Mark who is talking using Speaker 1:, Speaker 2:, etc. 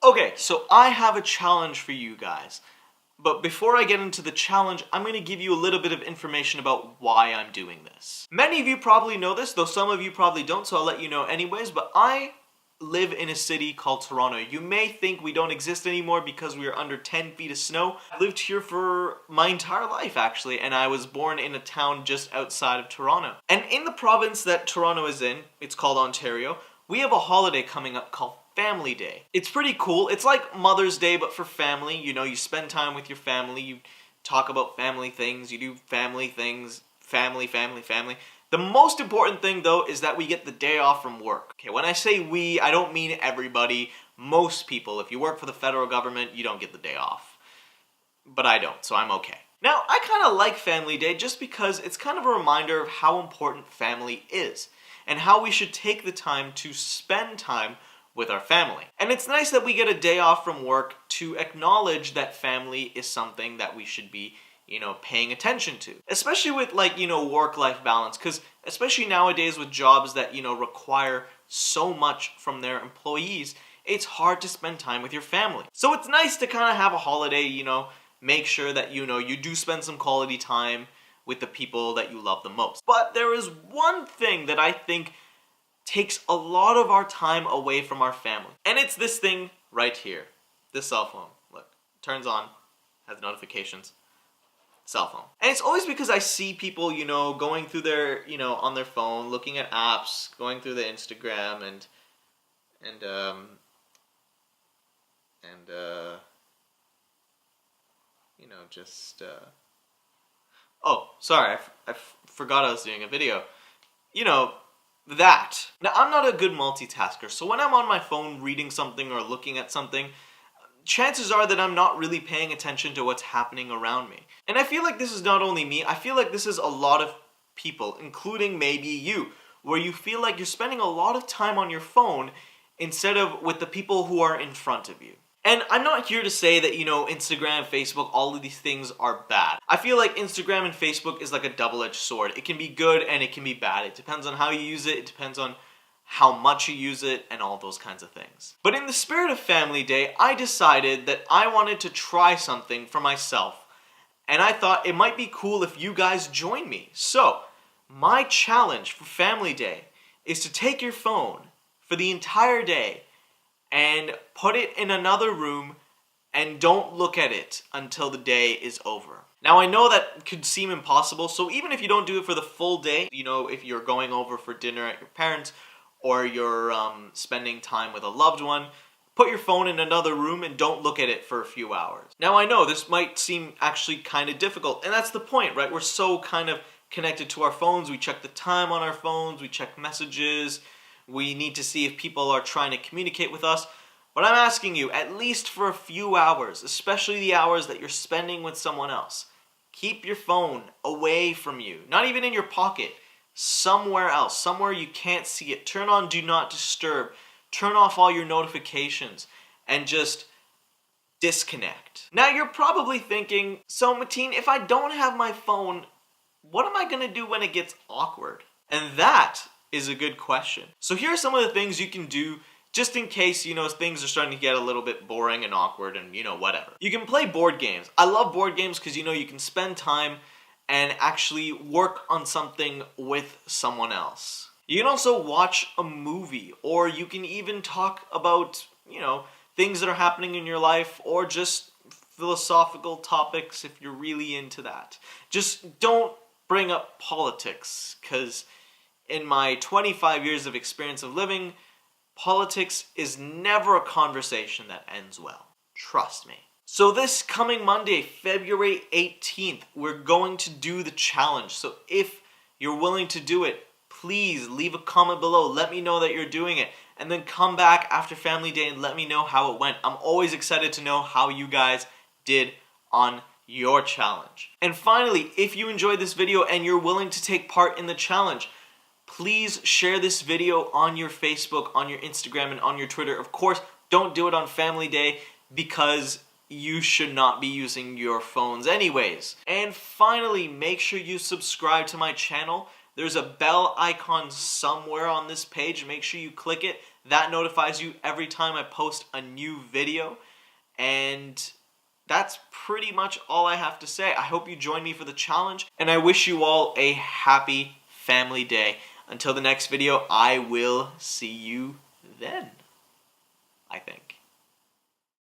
Speaker 1: Okay, so I have a challenge for you guys. But before I get into the challenge, I'm going to give you a little bit of information about why I'm doing this. Many of you probably know this, though some of you probably don't, so I'll let you know anyways, but I live in a city called Toronto. You may think we don't exist anymore because we are under 10 feet of snow. I've lived here for my entire life, actually, and I was born in a town just outside of Toronto. And in the province that Toronto is in, it's called Ontario, we have a holiday coming up called Family Day. It's pretty cool. It's like Mother's Day, but for family. You know, you spend time with your family, you talk about family things, you do family things, family. The most important thing, though, is that we get the day off from work. Okay, when I say we, I don't mean everybody. Most people, if you work for the federal government, you don't get the day off. But I don't, so I'm okay. Now, I kind of like Family Day just because it's kind of a reminder of how important family is and how we should take the time to spend time with our family. And it's nice that we get a day off from work to acknowledge that family is something that we should be, paying attention to. Especially with work-life balance, because especially nowadays with jobs that, require so much from their employees, it's hard to spend time with your family. So it's nice to kind of have a holiday, make sure that, you do spend some quality time with the people that you love the most. But there is one thing that I think takes a lot of our time away from our family. And it's this thing right here. This cell phone. Look, turns on, has notifications. Cell phone. And it's always because I see people, going through their, on their phone, looking at apps, going through the Instagram and oh, sorry, I forgot I was doing a video. That. Now, I'm not a good multitasker, so when I'm on my phone reading something or looking at something, chances are that I'm not really paying attention to what's happening around me. And I feel like this is not only me, I feel like this is a lot of people, including maybe you, where you feel like you're spending a lot of time on your phone instead of with the people who are in front of you. And I'm not here to say that, Instagram, Facebook, all of these things are bad. I feel like Instagram and Facebook is like a double-edged sword. It can be good and it can be bad. It depends on how you use it. It depends on how much you use it and all those kinds of things. But in the spirit of Family Day, I decided that I wanted to try something for myself. And I thought it might be cool if you guys join me. So, my challenge for Family Day is to take your phone for the entire day and put it in another room and don't look at it until the day is over. Now, I know that could seem impossible, so even if you don't do it for the full day, if you're going over for dinner at your parents' or you're spending time with a loved one, put your phone in another room and don't look at it for a few hours. Now, I know this might seem actually kind of difficult, and that's the point, right? We're so kind of connected to our phones. We check the time on our phones, we check messages, we need to see if people are trying to communicate with us. But I'm asking you, at least for a few hours, especially the hours that you're spending with someone else, keep your phone away from you, not even in your pocket, somewhere else, somewhere you can't see it. Turn on Do Not Disturb, turn off all your notifications, and just disconnect. Now you're probably thinking, so Mateen, if I don't have my phone, what am I going to do when it gets awkward? And that is a good question. So here are some of the things you can do just in case, things are starting to get a little bit boring and awkward and, whatever. You can play board games. I love board games because, you can spend time and actually work on something with someone else. You can also watch a movie, or you can even talk about, things that are happening in your life, or just philosophical topics if you're really into that. Just don't bring up politics, because in my 25 years of experience of living, politics is never a conversation that ends well. Trust me. So this coming Monday, February 18th, we're going to do the challenge. So if you're willing to do it, please leave a comment below. Let me know that you're doing it. And then come back after Family Day and let me know how it went. I'm always excited to know how you guys did on your challenge. And finally, if you enjoyed this video and you're willing to take part in the challenge, please share this video on your Facebook, on your Instagram, and on your Twitter. Of course, don't do it on Family Day because you should not be using your phones anyways. And finally, make sure you subscribe to my channel. There's a bell icon somewhere on this page. Make sure you click it. That notifies you every time I post a new video. And that's pretty much all I have to say. I hope you join me for the challenge, and I wish you all a happy Family Day. Until the next video, I will see you then, I think.